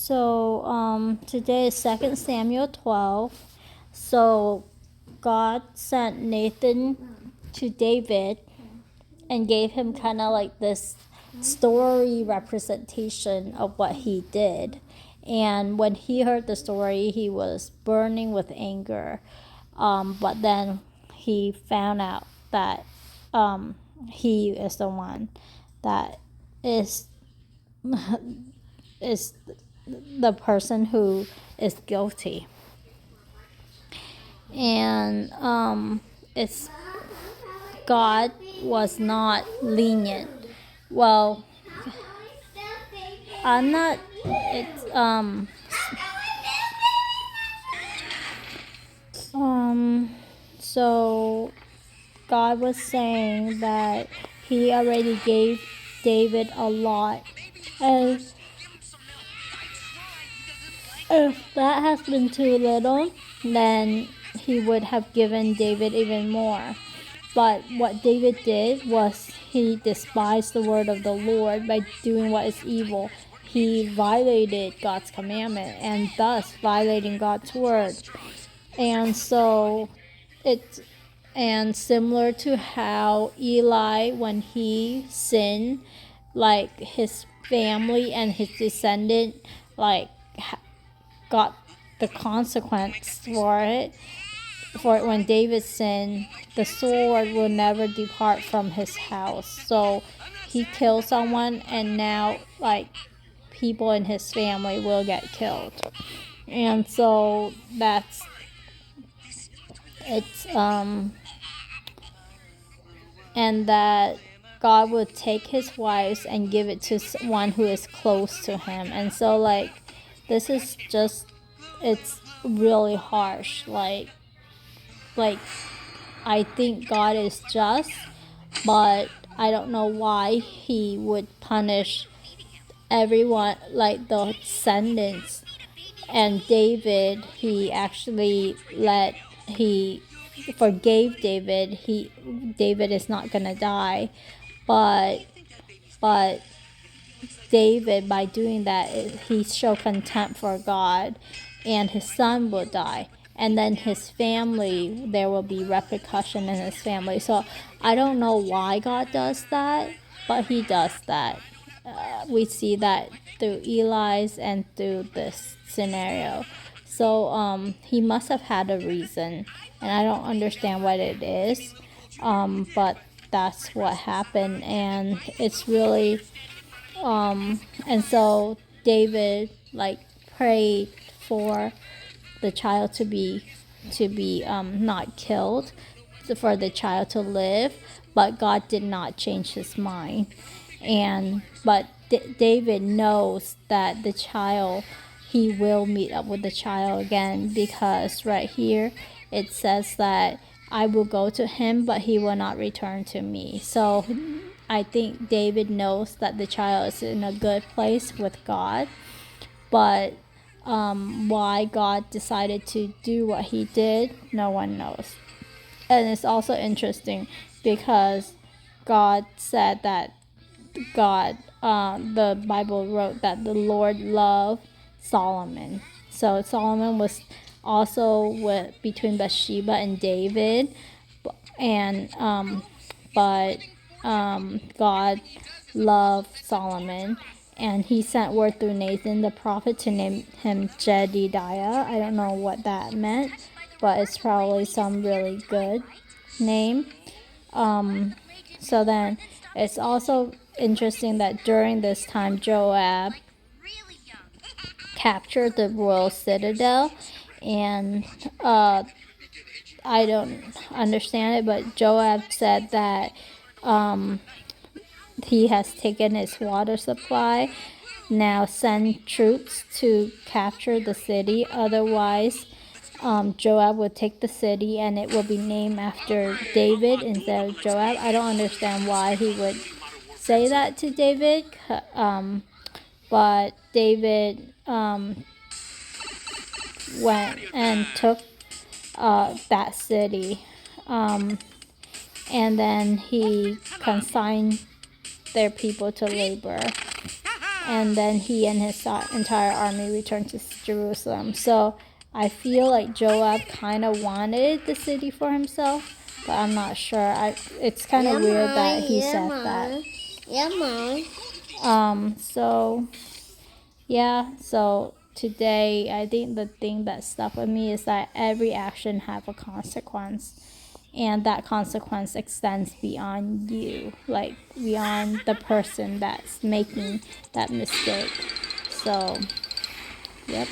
So today is 2 Samuel 12. So God sent Nathan to David and gave him kind of like this story representation of what he did. And when he heard the story, he was burning with anger. But then he found out that he is the one that is is the person who is guilty. And it's God was not lenient. Well, I'm not. It's So God was saying that He already gave David a lot, and if that has been too little, then He would have given David even more. But what David did was he despised the word of the Lord by doing what is evil. He violated God's commandment and thus violating God's word. And so it's similar to how Eli, when he sinned, like his family and his descendant, like got the consequence for it. For when David sinned, the sword will never depart from his house. So he killed someone, and now like people in his family will get killed. And so and that God would take his wives and give it to one who is close to him. And so like this is just, it's really harsh. Like I think God is just, but I don't know why he would punish everyone, like the descendants. And David, he forgave David. David is not gonna die, but David, by doing that, he showed contempt for God, and his son will die. And then his family, there will be repercussion in his family. So I don't know why God does that, but he does that. We see that through Eli's and through this scenario. So he must have had a reason, and I don't understand what it is, but that's what happened, and it's really and so David like prayed for the child to be not killed, for the child to live, but God did not change his mind. But David knows that the child, he will meet up with the child again, because right here it says that I will go to him, but he will not return to me. So I think David knows that the child is in a good place with God, but why God decided to do what he did, no one knows. And it's also interesting because God said that the Bible wrote that the Lord loved Solomon. So Solomon was also between Bathsheba and David, and but God loved Solomon, and he sent word through Nathan the prophet to name him Jedediah. I don't know what that meant, but it's probably some really good name. So then it's also interesting that during this time Joab captured the royal citadel, and I don't understand it, but Joab said that he has taken his water supply. Now send troops to capture the city. Otherwise, Joab would take the city and it will be named after David instead of Joab. I don't understand why he would say that to David, but David went and took that city, and then he consigned their people to labor. and then he and his entire army returned to Jerusalem. So I feel like Joab kind of wanted the city for himself, but I'm not sure. It's kind of weird that he said that. Yeah, Mom. So yeah, so today I think the thing that stuck with me is that every action have a consequence, and that consequence extends beyond you, like beyond the person that's making that mistake. So yep.